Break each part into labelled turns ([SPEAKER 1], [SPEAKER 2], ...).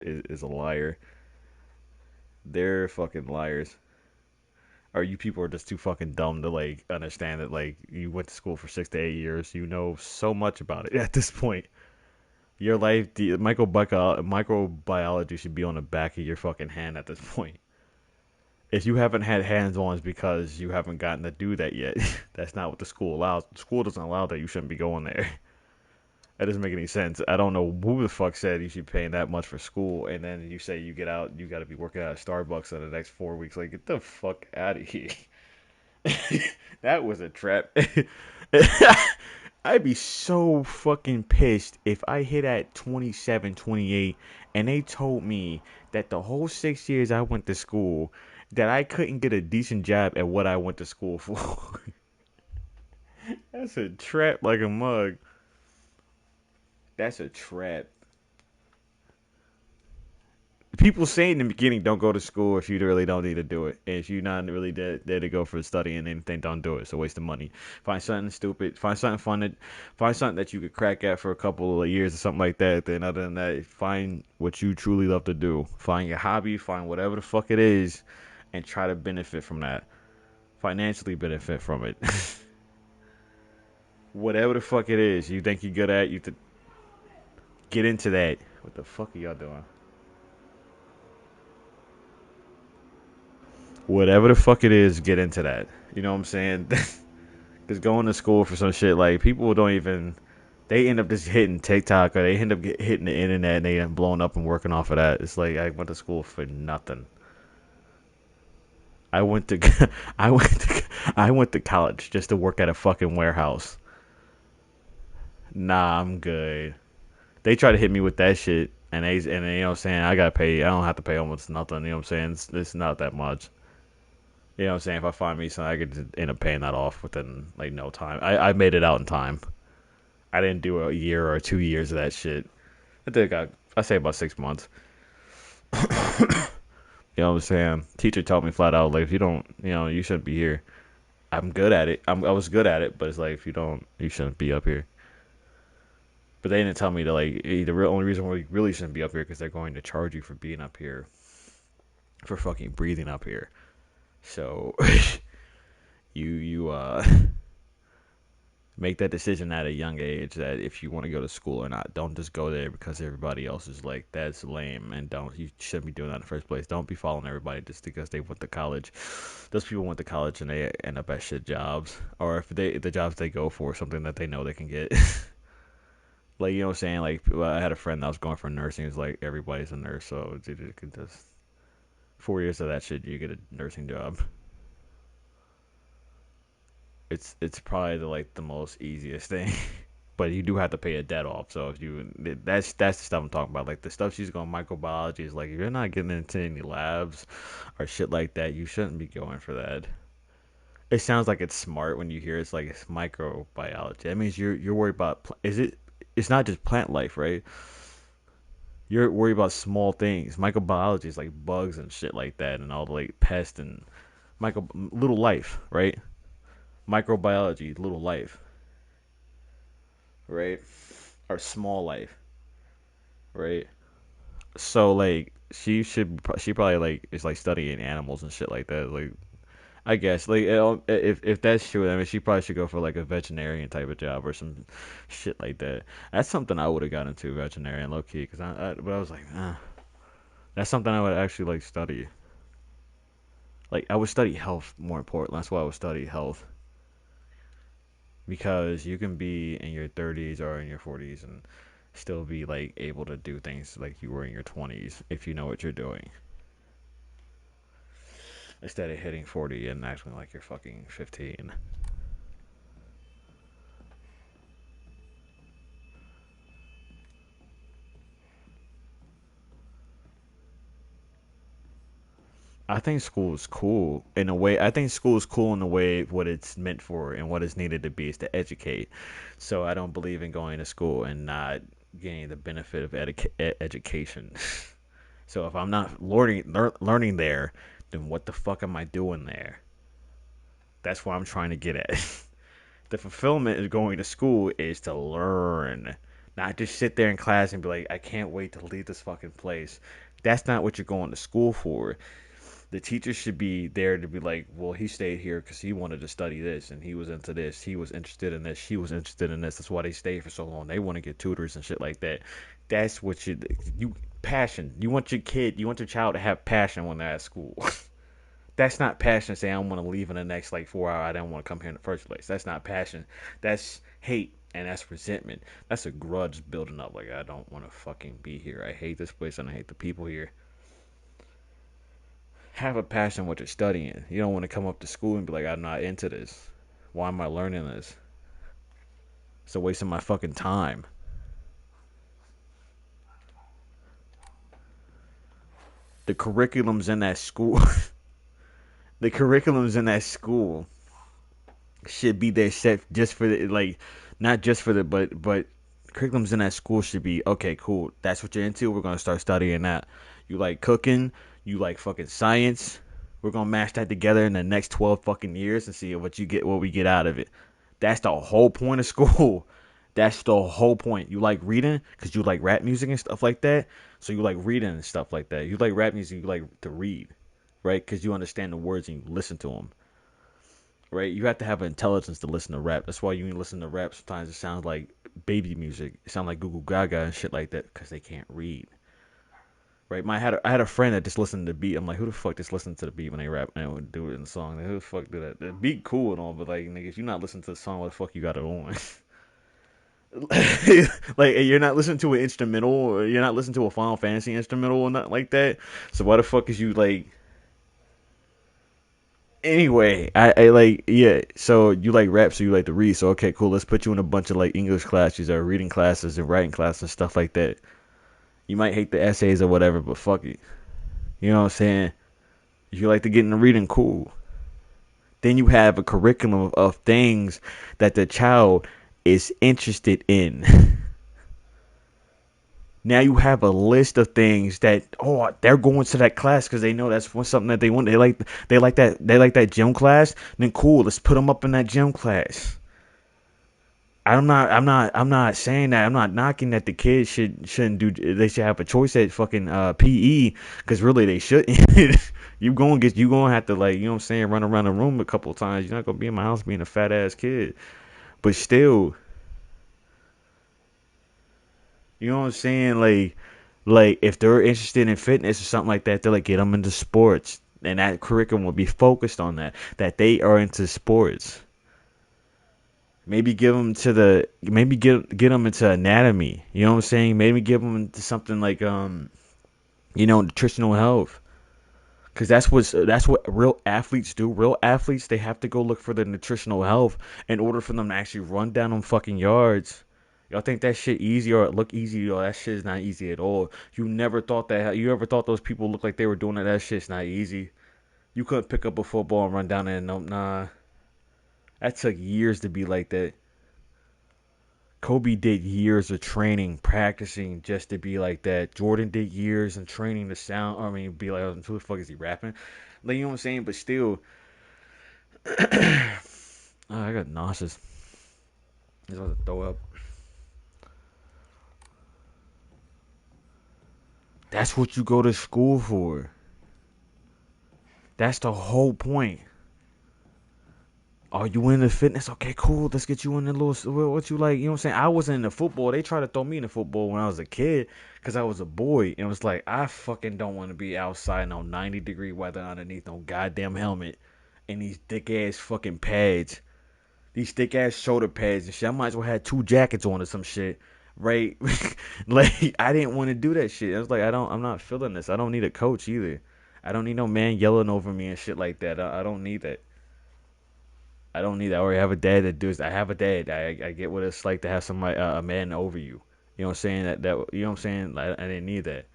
[SPEAKER 1] is a liar. They're fucking liars. Or you people are just too fucking dumb to like understand that like you went to school for 6 to 8 years. You know so much about it at this point. Your life, the microbiology should be on the back of your fucking hand at this point. If you haven't had hands-on, it's because you haven't gotten to do that yet. That's not what the school allows. The school doesn't allow that. You shouldn't be going there. That doesn't make any sense. I don't know who the fuck said you should be paying that much for school, and then you say you get out, you got to be working at Starbucks in the next 4 weeks. Like, get the fuck out of here. That was a trap. I'd be so fucking pissed if I hit at 27, 28, and they told me that the whole 6 years I went to school that I couldn't get a decent job at what I went to school for. That's a trap like a mug. That's a trap. People say in the beginning, don't go to school if you really don't need to do it. And if you're not really there to go for studying and anything, don't do it. It's a waste of money. Find something stupid. Find something fun. Find something that you could crack at for a couple of years or something like that. Then other than that, find what you truly love to do. Find your hobby. Find whatever the fuck it is, and try to benefit from that. Financially benefit from it. Whatever the fuck it is you think you're good at, get into that. What the fuck are y'all doing? Whatever the fuck it is, get into that. You know what I'm saying? Because going to school for some shit, like, people don't even, they end up just hitting TikTok or they end up hitting the internet and they end up blowing up and working off of that. It's like, I went to school for nothing. I went to, I went to college just to work at a fucking warehouse. Nah, I'm good. They try to hit me with that shit. And you know what I'm saying? I gotta pay. I don't have to pay almost nothing. You know what I'm saying? It's not that much. You know what I'm saying? If I find me something, I could just end up paying that off within like no time. I made it out in time. I didn't do a year or 2 years of that shit. I think I say about 6 months. You know what I'm saying? Teacher told me flat out like if you don't, you shouldn't be here. I'm good at it. I was good at it, but it's like if you don't, you shouldn't be up here. But they didn't tell me to like the real only reason why you really shouldn't be up here because they're going to charge you for being up here for fucking breathing up here. So you make that decision at a young age that if you want to go to school or not, don't just go there because everybody else is like that's lame and don't you shouldn't be doing that in the first place. Don't be following everybody just because they went to college. Those people went to college and they end up at shit jobs, or if the jobs they go for something that they know they can get. Like, you know what I'm saying? Like, well, I had a friend that was going for nursing. It's like everybody's a nurse, so you could just 4 years of that shit, you get a nursing job. It's probably the most easiest thing. But you do have to pay a debt off. So if you that's the stuff I'm talking about. Like the stuff she's going microbiology is like if you're not getting into any labs or shit like that, you shouldn't be going for that. It sounds like it's smart when you hear it's like it's microbiology. That means you're worried about is it? It's not just plant life, right? You're worried about small things. Microbiology is like bugs and shit like that, and all the like pests and little life, right? Microbiology, little life, right? Or small life, right? So like she probably like is like studying animals and shit like that. Like I guess like if that's true, I mean she probably should go for like a veterinarian type of job or some shit like that. That's something I would have got into veterinarian low key because but I was like, that's something I would actually like study. Like I would study health more important. That's why I would study health because you can be in your 30s or in your 40s and still be like able to do things like you were in your 20s if you know what you're doing instead of hitting 40 and acting like you're fucking 15. I think school is cool in a way. I think school is cool in the way what it's meant for and what it's needed to be is to educate. So I don't believe in going to school and not getting the benefit of education. So if I'm not learning there, then what the fuck am I doing there? That's what I'm trying to get at. The fulfillment of going to school is to learn, Not just sit there in class and be like, I can't wait to leave this fucking place. That's not what you're going to school for. The teacher should be there to be like, well, he stayed here because he wanted to study this and he was into this. He was interested in this. She was interested in this. That's why they stayed for so long. They want to get tutors and shit like that. That's what you passion. You want your kid, you want your child to have passion when they're at school. That's not passion. Say I want to leave in the next like 4 hours. I don't want to come here in the first place. That's not passion. That's hate and that's resentment. That's a grudge building up. Like I don't want to fucking be here. I hate this place and I hate the people here. Have a passion what you're studying. You don't want to come up to school and be like, I'm not into this. Why am I learning this? It's a waste of my fucking time. The curriculums in that school, the curriculums in that school should be there set just for the like, not just for the but curriculums in that school should be okay. Cool. That's what you're into. We're gonna start studying that. You like cooking. You like fucking science. We're gonna mash that together in the next 12 fucking years and see what we get out of it. That's the whole point of school. That's the whole point. You like reading because you like rap music and stuff like that. So you like reading and stuff like that. You like rap music. You like to read, right? Because you understand the words and you listen to them, right? You have to have intelligence to listen to rap. That's why you listen to rap. Sometimes it sounds like baby music. It sounds like Google Gaga and shit like that because they can't read. Right, I had a friend that just listened to the beat. I'm like, who the fuck just listens to the beat when they rap and would do it in the song? Like, who the fuck do that? The beat cool and all, but like, nigga, if you're not listening to the song, what the fuck you got it on? Like, you're not listening to an instrumental, or you're not listening to a Final Fantasy instrumental or nothing like that. So why the fuck is you like? Anyway, I like yeah. So you like rap, so you like to read. So okay, cool. Let's put you in a bunch of like English classes or reading classes and writing classes and stuff like that. You might hate the essays or whatever, but fuck it. You know what I'm saying? If you like to get into reading, cool. Then you have a curriculum of things that the child is interested in. Now you have a list of things that they're going to that class because they know that's something that they want. They like that gym class. Then cool, let's put them up in that gym class. I'm not saying that. I'm not knocking that the kids shouldn't do. They should have a choice at fucking PE because really they shouldn't. You gonna have to like you know what I'm saying run around the room a couple of times. You're not gonna be in my house being a fat ass kid, but still, you know what I'm saying like if they're interested in fitness or something like that, they're like get them into sports, and that curriculum will be focused on that they are into sports. Maybe give them to maybe get them into anatomy. You know what I'm saying? Maybe give them into something like nutritional health. Cause that's what real athletes do. Real athletes they have to go look for the nutritional health in order for them to actually run down them fucking yards. Y'all think that shit easy or it look easy? Yo, that shit is not easy at all. You never thought that. You ever thought those people looked like they were doing it? That shit's not easy. You couldn't pick up a football and run down there. No, nah. That took years to be like that. Kobe did years of training, practicing just to be like that. Jordan did years in training to sound. I mean, be like, who the fuck is he rapping? Like, you know what I'm saying? But still, oh, I got nauseous. I was about to throw up. That's what you go to school for. That's the whole point. Are you into fitness? Okay, cool. Let's get you in the little what you like. You know what I'm saying? I was into football. They tried to throw me into football when I was a kid because I was a boy. And it was like, I fucking don't want to be outside in no 90-degree weather underneath no goddamn helmet and these thick ass fucking pads. These thick ass shoulder pads and shit. I might as well have two jackets on or some shit. Right? Like, I didn't want to do that shit. I was like, I'm not feeling this. I don't need a coach either. I don't need no man yelling over me and shit like that. I don't need that. I don't need that. Or I have a dad that does. I have a dad. I get what it's like to have somebody a man over you. You know what I'm saying? That you know what I'm saying? I didn't need that.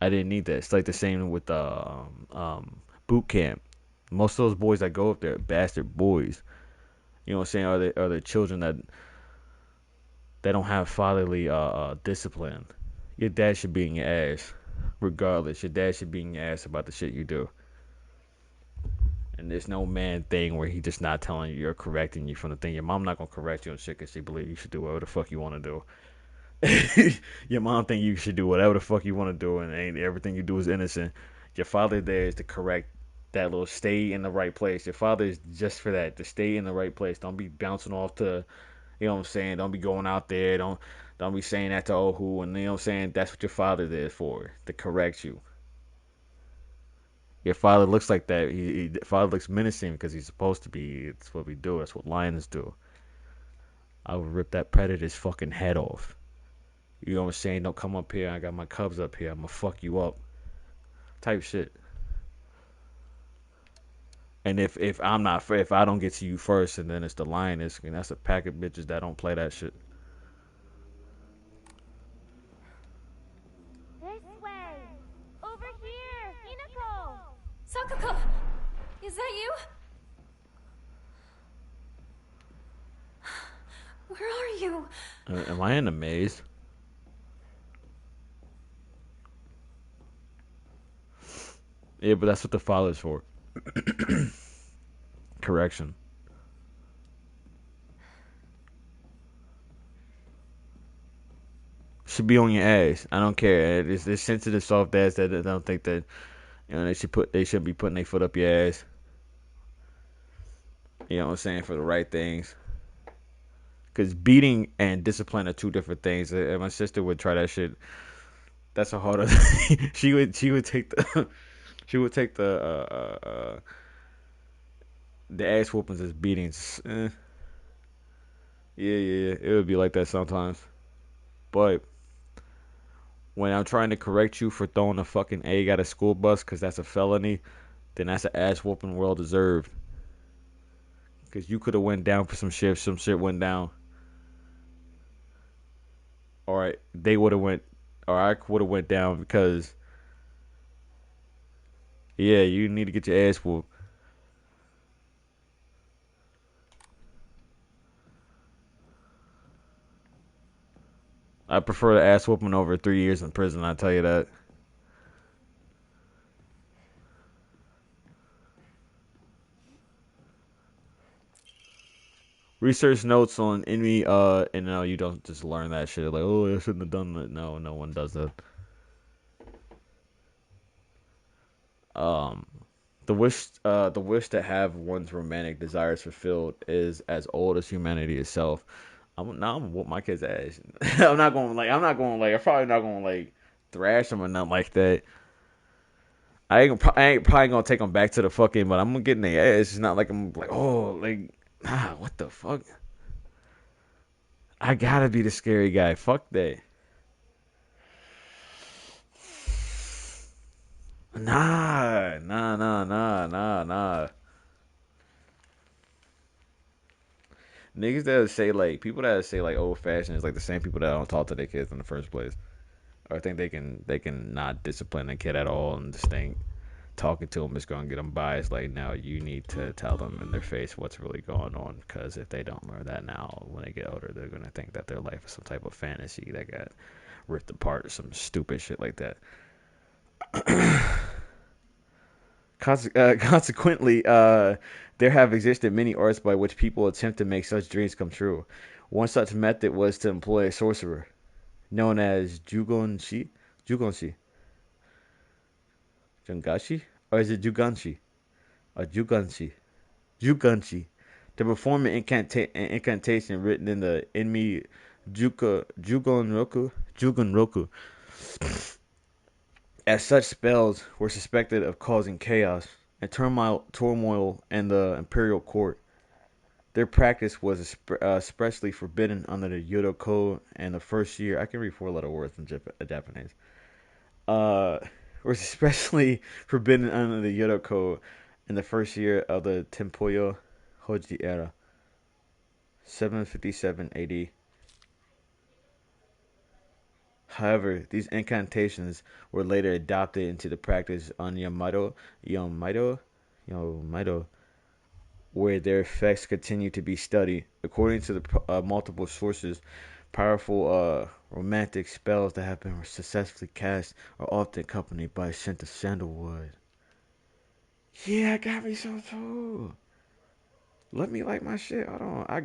[SPEAKER 1] I didn't need that. It's like the same with boot camp. Most of those boys that go up there, are bastard boys. You know what I'm saying? Are the children that don't have fatherly discipline. Your dad should be in your ass, regardless. Your dad should be in your ass about the shit you do. And there's no man thing where he just not telling you or correcting you from the thing. Your mom not gonna correct you and shit because she believe you should do whatever the fuck you want to do. Your mom think you should do whatever the fuck you want to do, and ain't everything you do is innocent. Your father there is to correct that little stay in the right place. Your father is just for that, to stay in the right place. Don't be bouncing off to, you know what I'm saying. Don't be going out there. Don't be saying that to oh who, and you know what I'm saying. That's what your father there for, to correct you. Your father looks like that. Father looks menacing because he's supposed to be. It's what we do. That's what lions do. I would rip that predator's fucking head off. You know what I'm saying? Don't come up here. I got my cubs up here. I'm gonna fuck you up. Type shit. And if I'm not if I don't get to you first, and then it's the lioness, and that's a pack of bitches that don't play that shit.
[SPEAKER 2] This way. Over here. Hinako.
[SPEAKER 3] Sakako! Is that you? Where are you?
[SPEAKER 1] Am I in a maze? Yeah, but that's what the father's for. Correction. Should be on your ass. I don't care. It's sensitive, soft ass that I don't think that they should be putting their foot up your ass. You know what I'm saying, for the right things. Because beating and discipline are two different things. And my sister would try that shit. That's a harder. She would take the she would take the ass whoopings as beatings. Yeah. It would be like that sometimes. But when I'm trying to correct you for throwing a fucking egg at a school bus because that's a felony, then that's an ass whooping well deserved. Because you could have went down for some shit went down. Or they would have went, or I would have went down because, yeah, you need to get your ass whooped. I prefer the ass whooping over 3 years in prison, I tell you that. Research notes on enemy, and no, you don't just learn that shit like, oh, I shouldn't have done that. No, no one does that. Um, the wish to have one's romantic desires fulfilled is as old as humanity itself. I'm gonna whoop my kid's ass. I'm probably not gonna like thrash him or nothing like that. I ain't probably gonna take them back to the fucking, but I'm gonna get in their ass. It's not like I'm like, oh, like, what the fuck? I gotta be the scary guy. Fuck that. Nah. Niggas that say like people that say like old fashioned is like the same people that don't talk to their kids in the first place, or think they can not discipline a kid at all and just think talking to them is gonna get them biased. Like, no, you need to tell them in their face what's really going on, because if they don't learn that now, when they get older, they're gonna think that their life is some type of fantasy that got ripped apart or some stupid shit like that. Consequently, there have existed many arts by which people attempt to make such dreams come true. One such method was to employ a sorcerer known as Jugonshi, Jungashi, or is it Juganshi? Or Juganshi, to perform an incantation written in the Enmi Jugonroku. As such spells were suspected of causing chaos and turmoil in the imperial court. Their practice was expressly forbidden under the Yodo Code, and the first year, I can read four-letter words in Japanese, uh, was especially forbidden under the Yodo Code in the first year of the Tempoyo Hoji era, 757 AD. However, these incantations were later adopted into the practice on Yomaido, where their effects continue to be studied. According to the multiple sources, powerful romantic spells that have been successfully cast are often accompanied by a scent of sandalwood. Yeah, I got me some too. Let me like my shit. Hold on. I